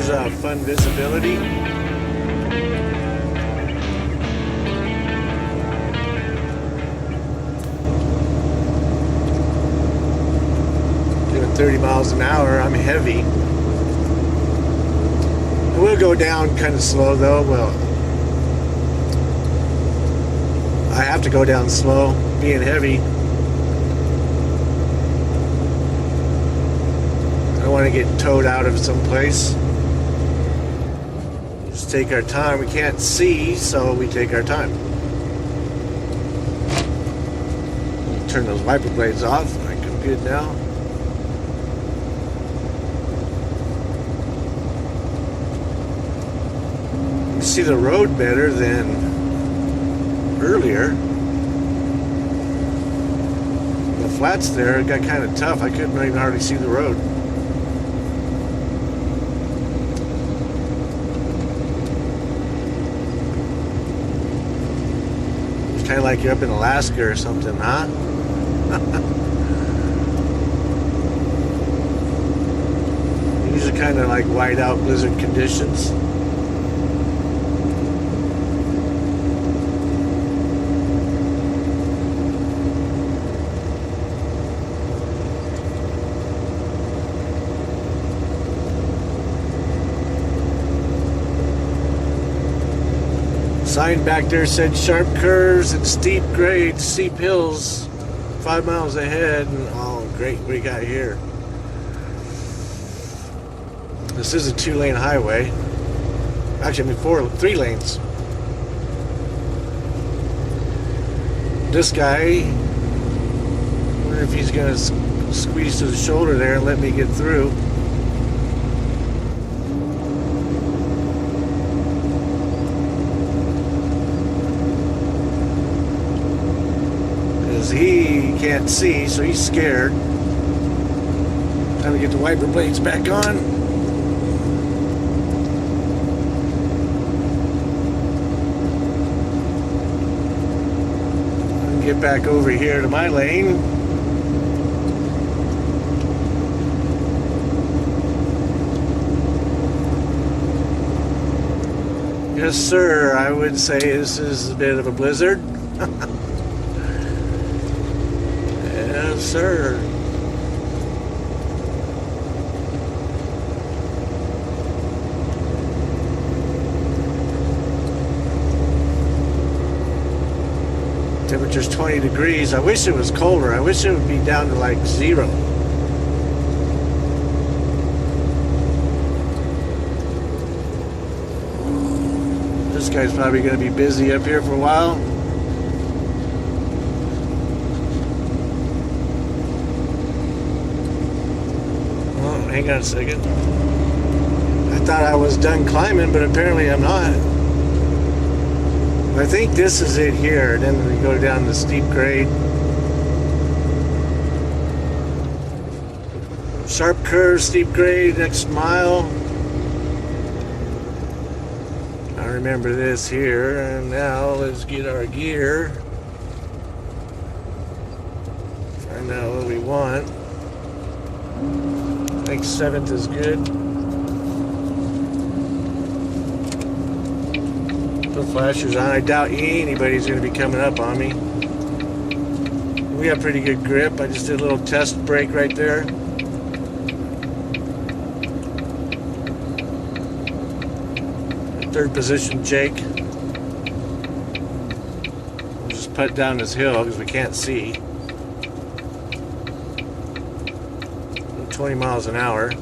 There's fun visibility. Doing 30 miles an hour. I'm heavy. It will go down kind of slow though. Well, I have to go down slow, being heavy. I don't want to get towed out of someplace. Just take our time. We can't see, so we take our time. Turn those wiper blades off. I think I'm good now. You see the road better than earlier. The flats there got kind of tough. I couldn't even hardly see the road. It's kind of like you're up in Alaska or something, huh? These are kind of like whiteout blizzard conditions. Sign back there said sharp curves and steep grades, steep hills, 5 miles ahead. And oh, great, what we got here? This is a 2-lane highway. Actually, I mean 3 lanes. This guy, I wonder if he's gonna squeeze to the shoulder there and let me get through. He can't see, so he's scared. Time to get the wiper blades back on. And get back over here to my lane. Yes, sir, I would say this is a bit of a blizzard. Yes, sir. Temperature's 20 degrees. I wish it was colder. I wish it would be down to like 0. This guy's probably going to be busy up here for a while. Hang on a second. I thought I was done climbing, but apparently I'm not. I think this is it here. Then we go down the steep grade. Sharp curve, steep grade, next mile. I remember this here. And now let's get our gear. Find out what we want. I think 7th is good. Put flashers on. I doubt anybody's going to be coming up on me. We have pretty good grip. I just did a little test brake right there. Third position, Jake. We'll just put down this hill because we can't see. 20 miles an hour.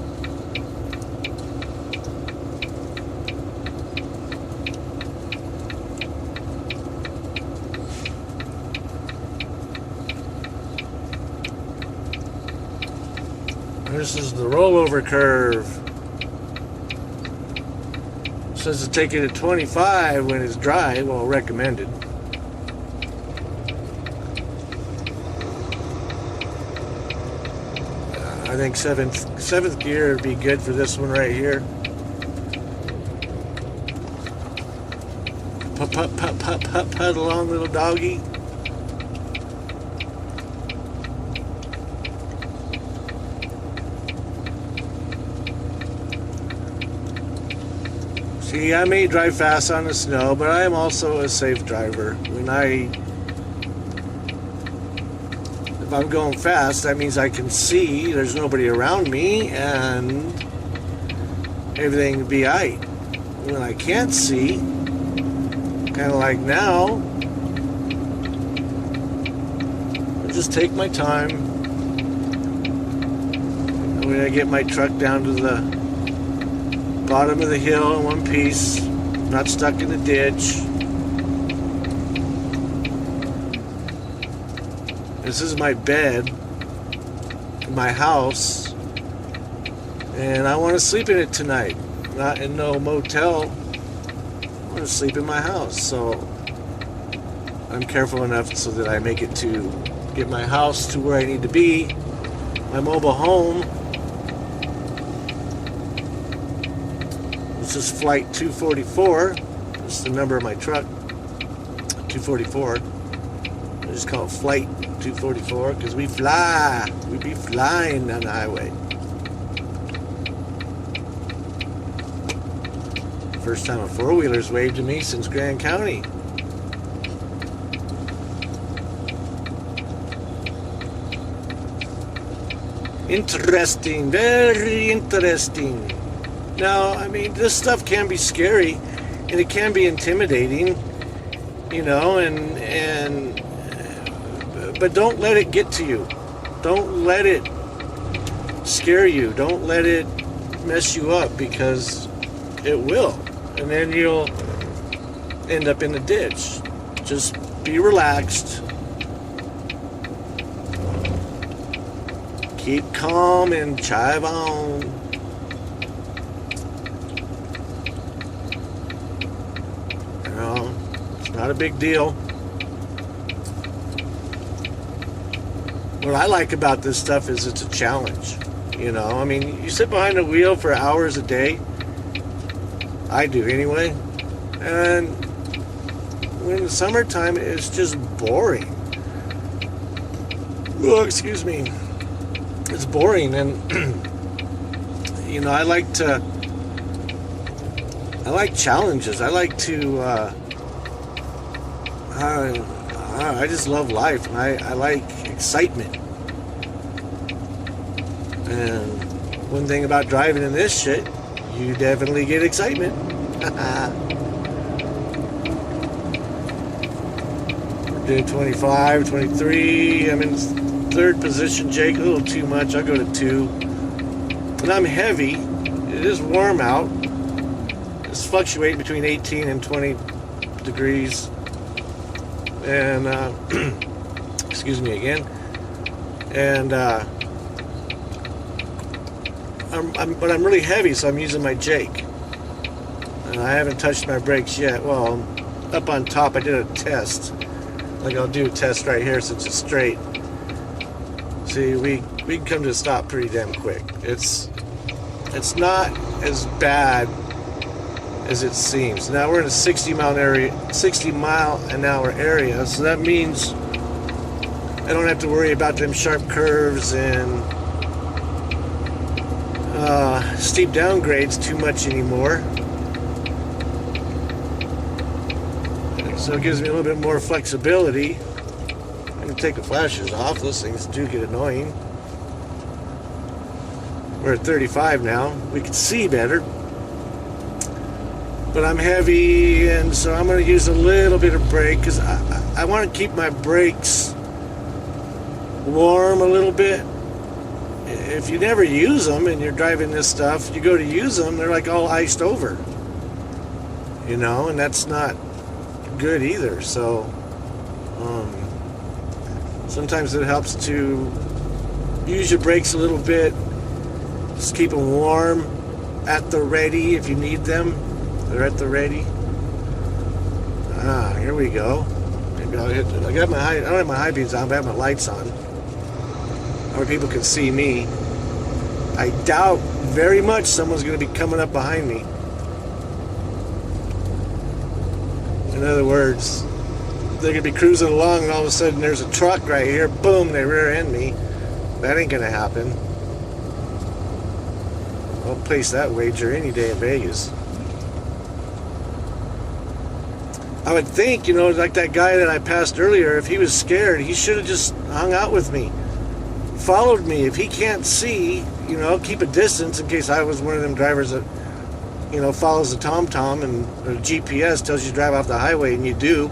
This is the rollover curve. It says to take it at 25 when it's dry. Well, recommended. I think seventh gear would be good for this one right here. Put along, little doggy. See, I may drive fast on the snow, but I am also a safe driver. If I'm going fast, that means I can see there's nobody around me and everything will be aight. When I can't see, kind of like now, I just take my time. When I get my truck down to the bottom of the hill in one piece, not stuck in the ditch. This is my bed in my house, and I want to sleep in it tonight. Not in no motel. I want to sleep in my house, so I'm careful enough so that I make it to get my house to where I need to be, my mobile home. This is flight 244. That's the number of my truck, 244. I just call it flight 244 because we fly. We be flying on the highway. First time a four-wheeler's waved to me since Grand County. Interesting, very interesting. Now, I mean, this stuff can be scary, and it can be intimidating, you know, but don't let it get to you. Don't let it scare you. Don't let it mess you up, because it will. And then you'll end up in the ditch. Just be relaxed. Keep calm and chive on. You know, it's not a big deal. What I like about this stuff is it's a challenge. You know, I mean, you sit behind the wheel for hours a day. I do anyway. And when the summertime, it's just boring. Oh, excuse me. It's boring, and you know, I like challenges. I like to I just love life, and I like excitement. And one thing about driving in this shit, you definitely get excitement. We're doing 25, 23. I'm in third position, Jake. A little too much. I'll go to 2. But I'm heavy. It is warm out. It's fluctuating between 18 and 20 degrees. And, excuse me again. And, but I'm really heavy, so I'm using my Jake. And I haven't touched my brakes yet. Well, up on top, I did a test. Like, I'll do a test right here since it's straight. See, we can come to a stop pretty damn quick. It's not as bad as it seems. Now we're in a 60 mile an hour area, so that means I don't have to worry about them sharp curves and steep downgrades too much anymore. So it gives me a little bit more flexibility. I'm going to take the flashers off. Those things do get annoying. We're at 35 now. We can see better. But I'm heavy, and so I'm going to use a little bit of brake because I want to keep my brakes warm a little bit. If you never use them and you're driving this stuff, you go to use them, they're like all iced over. You know, and that's not good either. So sometimes it helps to use your brakes a little bit. Just keep them warm at the ready if you need them. They're at the ready. Here we go. Maybe I'll hit it. I don't have my high beams on, but I have my lights on. Where people can see me. I doubt very much someone's going to be coming up behind me. In other words, they're going to be cruising along and all of a sudden there's a truck right here. Boom, they rear end me. That ain't going to happen. I'll place that wager any day in Vegas. I would think, like that guy that I passed earlier, if he was scared, he should have just hung out with me, followed me. If he can't see, keep a distance in case I was one of them drivers that, follows the TomTom and the GPS tells you to drive off the highway, and you do.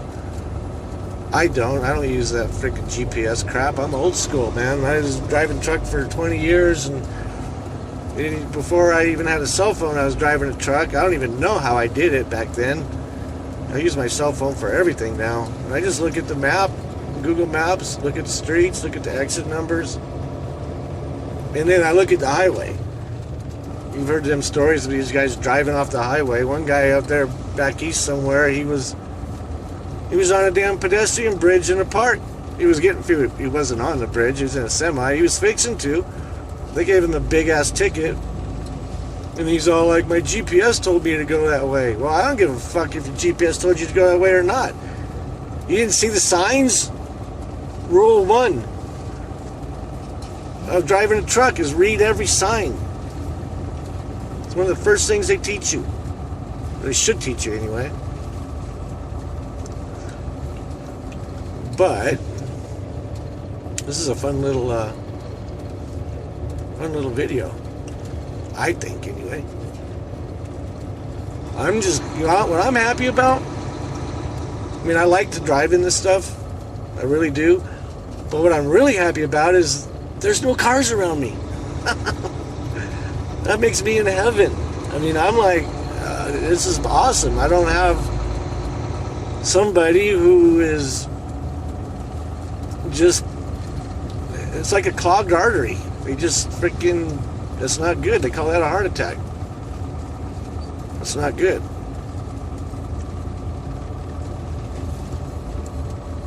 I don't use that freaking GPS crap. I'm old school, man. I was driving truck for 20 years, and before I even had a cell phone, I was driving a truck. I don't even know how I did it back then. I use my cell phone for everything now. And I just look at the map, Google Maps, look at the streets, look at the exit numbers, and then I look at the highway. You've heard them stories of these guys driving off the highway. One guy out there back east somewhere, he was on a damn pedestrian bridge in a park. He wasn't on the bridge, he was in a semi. He was fixing to. They gave him a big ass ticket. And he's all like, my GPS told me to go that way. Well, I don't give a fuck if your GPS told you to go that way or not. You didn't see the signs? Rule 1 of driving a truck is read every sign. It's one of the first things they teach you. They should teach you anyway. But this is a fun little video, I think, anyway. I'm just, what I'm happy about, I like to drive in this stuff, I really do, but what I'm really happy about is there's no cars around me. That makes me in heaven. I'm like, this is awesome. I don't have somebody who is just, it's like a clogged artery. They just freaking, that's not good. They call that a heart attack. That's not good.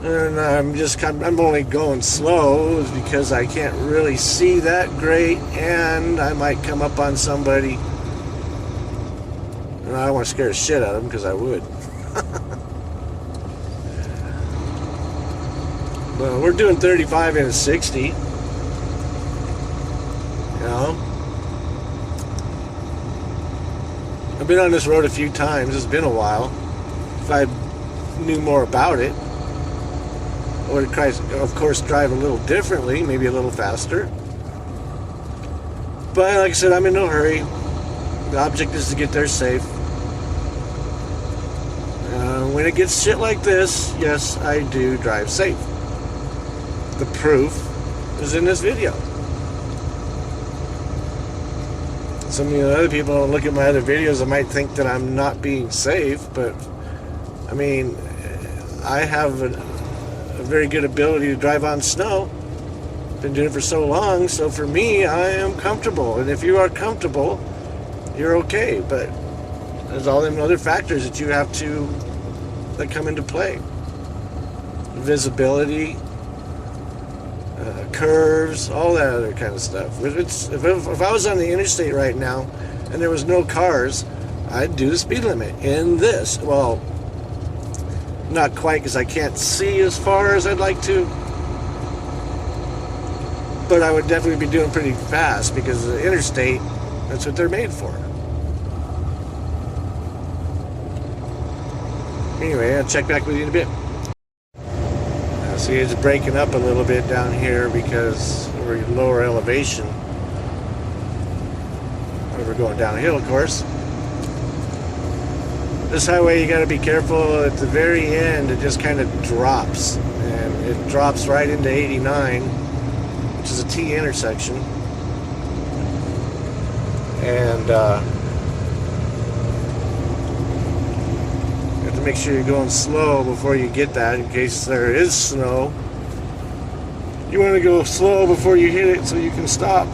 And I'm only going slow because I can't really see that great, and I might come up on somebody, and I don't want to scare the shit out of them because I would. Well, we're doing 35 in a 60. I've been on this road a few times. It's been a while. If I knew more about it, I would, of course, drive a little differently, maybe a little faster. But like I said, I'm in no hurry. The object is to get there safe. When it gets shit like this, yes, I do drive safe. The proof is in this video. Some of the other people don't look at my other videos and might think that I'm not being safe, but I have a very good ability to drive on snow. Been doing it for so long, so for me, I am comfortable. And if you are comfortable, you're okay. But there's all them other factors that come into play. Visibility, curves, all that other kind of stuff. If I was on the interstate right now and there was no cars, I'd do the speed limit in this. Well, not quite, because I can't see as far as I'd like to, but I would definitely be doing pretty fast because the interstate, that's what they're made for. Anyway, I'll check back with you in a bit. See, it's breaking up a little bit down here because we're lower elevation. We're going downhill, of course. This highway, you got to be careful. At the very end, it just kind of drops, and it drops right into 89, which is a T intersection. And you have to make sure you're going slow before you get that, in case there is snow. You want to go slow before you hit it so you can stop.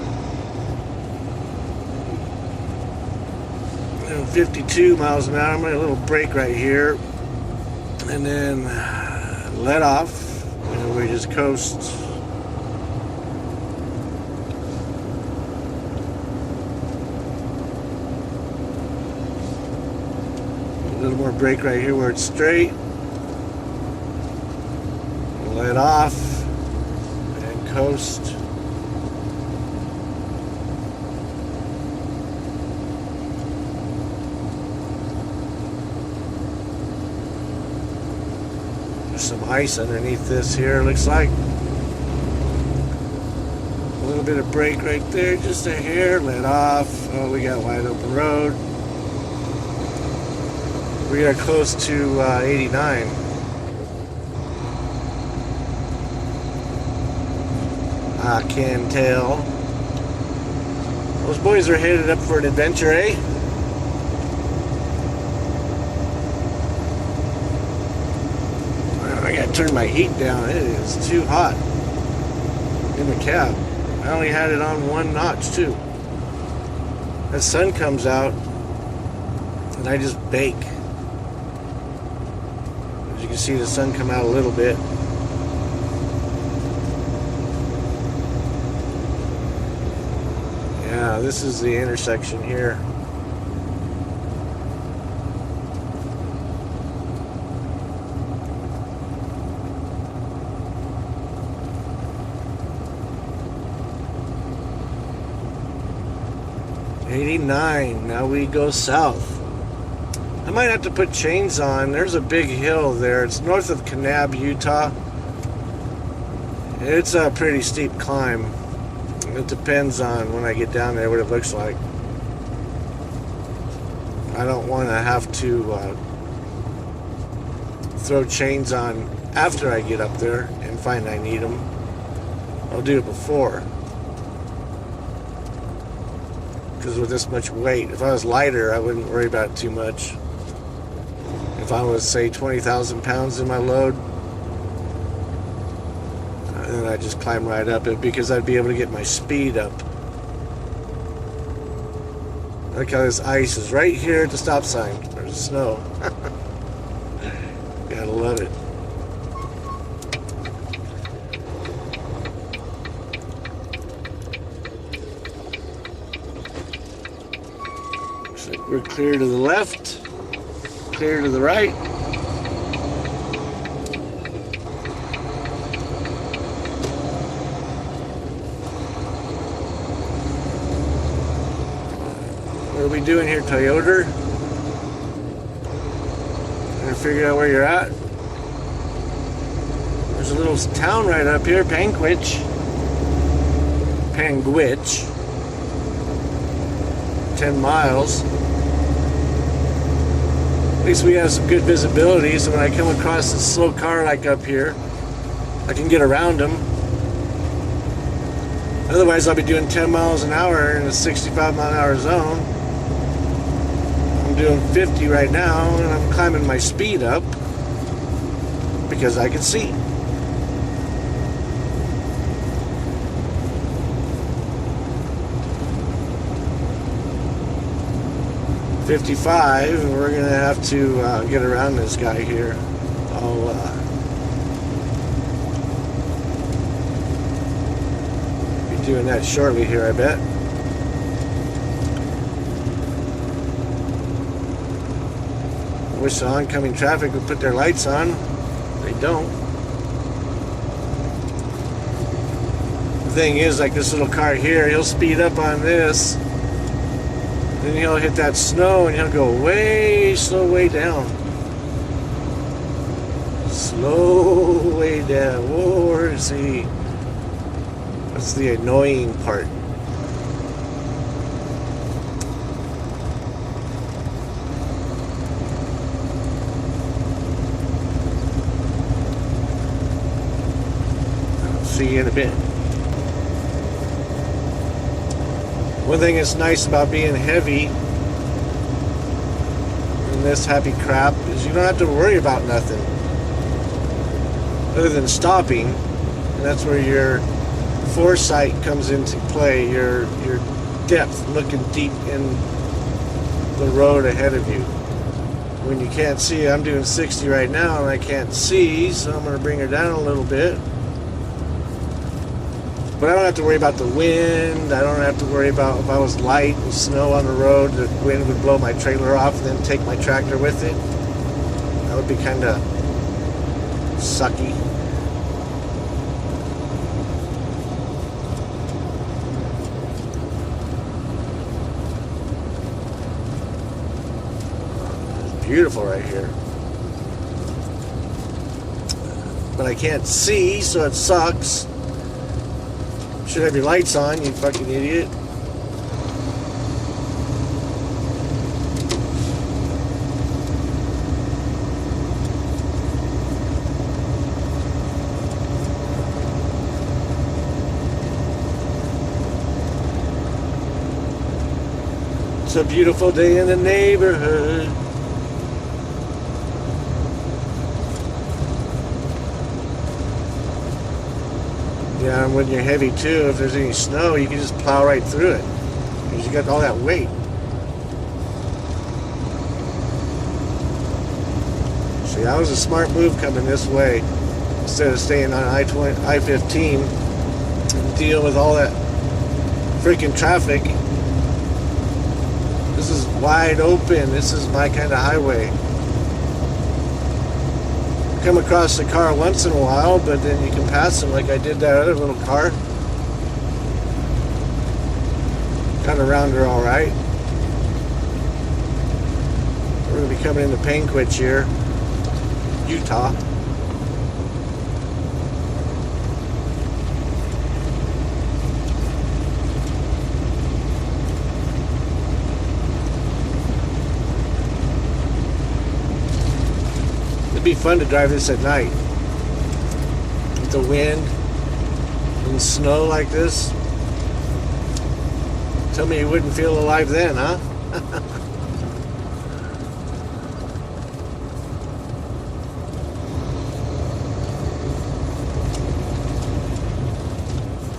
52 miles an hour. I'm going to a little brake right here, and then let off, and we just coast. A little more brake right here where it's straight. Let off and coast. ice underneath this here, looks like. A little bit of brake right there, just a hair, let off. Oh, we got wide open road. We are close to 89. I can tell. Those boys are headed up for an adventure, eh? I gotta turn my heat down. It is too hot in the cab. I only had it on 1 notch too. The sun comes out and I just bake. As you can see, the sun come out a little bit. Yeah, this is the intersection here. '89. Now we go south. I might have to put chains on. There's a big hill there. It's north of Kanab, Utah. It's a pretty steep climb. It depends on when I get down there what it looks like. I don't want to have to throw chains on after I get up there and find I need them. I'll do it before. Because with this much weight, if I was lighter, I wouldn't worry about it too much. If I was, say, 20,000 pounds in my load, then I'd just climb right up it because I'd be able to get my speed up. Look how this ice is right here at the stop sign. There's the snow. Gotta love it. Looks like we're clear to the left, clear to the right. What are we doing here, Toyota? Trying to figure out where you're at. There's a little town right up here, Panguitch. 10 miles. At least we have some good visibility, so when I come across a slow car like up here, I can get around them. Otherwise, I'll be doing 10 miles an hour in a 65 mile an hour zone. I'm doing 50 right now, and I'm climbing my speed up because I can see. .55, and we're gonna have to get around this guy here. I'll be doing that shortly here, I bet. I wish the oncoming traffic would put their lights on. They don't. The thing is, like this little car here, he'll speed up on this. Then he'll hit that snow and he'll go way slow way down. Slow way down. Whoa, where is he? That's the annoying part. I'll see you in a bit. One thing that's nice about being heavy in this happy crap is you don't have to worry about nothing other than stopping, and that's where your foresight comes into play, your depth, looking deep in the road ahead of you. When you can't see, I'm doing 60 right now and I can't see, so I'm going to bring her down a little bit. But I don't have to worry about the wind. I don't have to worry about if I was light and snow on the road, the wind would blow my trailer off and then take my tractor with it. That would be kind of sucky. It's beautiful right here. but I can't see, so it sucks. Should have your lights on, you fucking idiot. It's a beautiful day in the neighborhood. Yeah, and when you're heavy too, if there's any snow, you can just plow right through it because you got all that weight. See, that was a smart move coming this way instead of staying on I-15 and deal with all that freaking traffic. This is wide open. This is my kind of highway. Come across the car once in a while, but then you can pass them like I did that other little car. Got around her all right. We're going to be coming into Panquitch here, Utah. Be fun to drive this at night with the wind and snow like this. Tell me you wouldn't feel alive then, huh?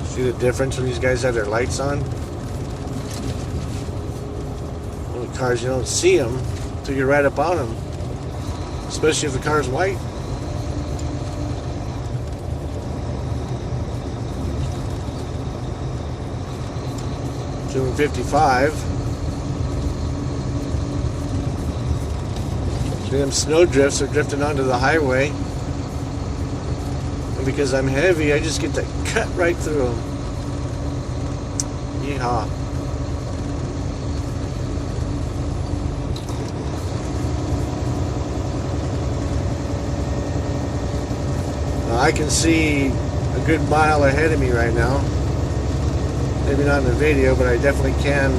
See the difference when these guys have their lights on? Well, the cars, you don't see them until you're right up on them. Especially if the car's white. Doing 55. See, them snow drifts are drifting onto the highway. And because I'm heavy, I just get to cut right through them. Yeehaw. I can see a good mile ahead of me right now. Maybe not in the video, but I definitely can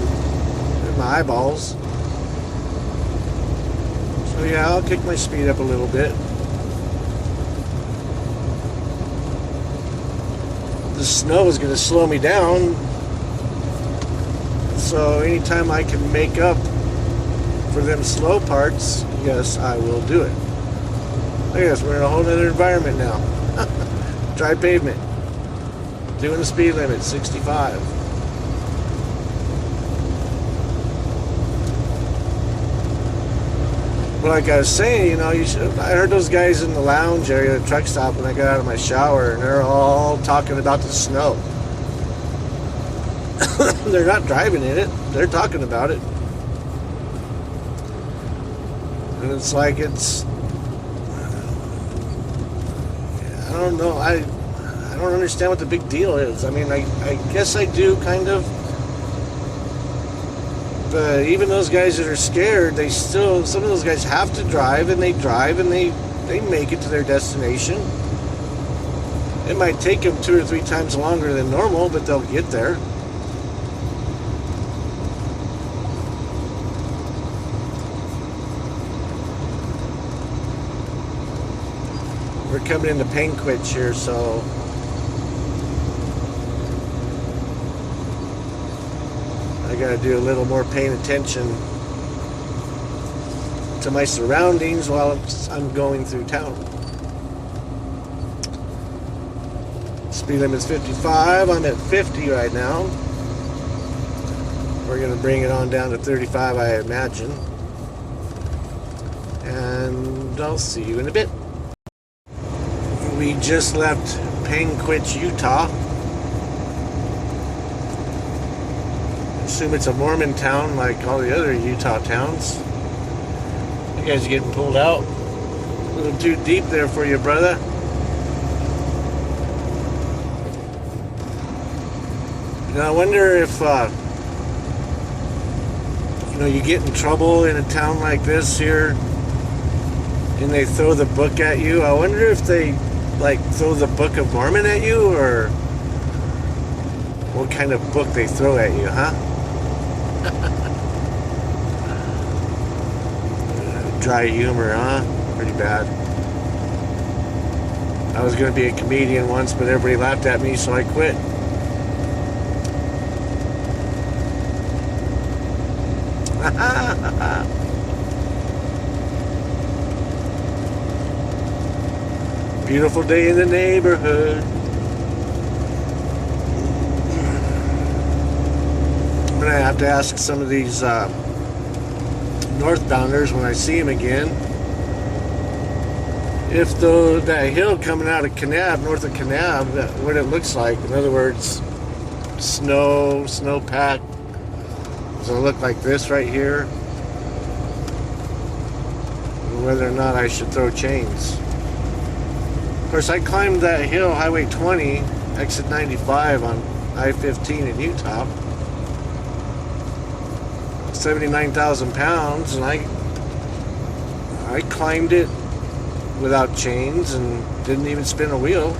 with my eyeballs. So yeah, I'll kick my speed up a little bit. The snow is going to slow me down. So anytime I can make up for them slow parts, yes, I will do it. Look at this, we're in a whole other environment now. Dry pavement. Doing the speed limit, 65. But like I was saying, you know, I heard those guys in the lounge area at the truck stop when I got out of my shower, and they're all talking about the snow. They're not driving in it. They're talking about it. And it's like it's... I don't know. I don't understand what the big deal is. I mean, I guess I do, kind of. But even those guys that are scared, they still... Some of those guys have to drive, and they make it to their destination. It might take them 2 or 3 times longer than normal, but they'll get there. We're coming into Panquitch here, so I gotta do a little more paying attention to my surroundings while I'm going through town. Speed limit's 55. I'm at 50 right now. We're gonna bring it on down to 35, I imagine. And I'll see you in a bit. We just left Panquitch, Utah. Assume it's a Mormon town like all the other Utah towns. You guys are getting pulled out. A little too deep there for you, brother. Now I wonder if you know, you get in trouble in a town like this here and they throw the book at you. I wonder if they like throw the Book of Mormon at you, or what kind of book they throw at you, huh? Dry humor, huh? Pretty bad. I was going to be a comedian once, but everybody laughed at me, so I quit. Beautiful day in the neighborhood. I'm going to have to ask some of these northbounders when I see them again if that hill coming out of Kanab, north of Kanab, what it looks like. In other words, snowpack. Does it look like this right here? Whether or not I should throw chains. Of course, I climbed that hill, Highway 20, exit 95 on I-15 in Utah. 79,000 pounds, and I climbed it without chains and didn't even spin a wheel.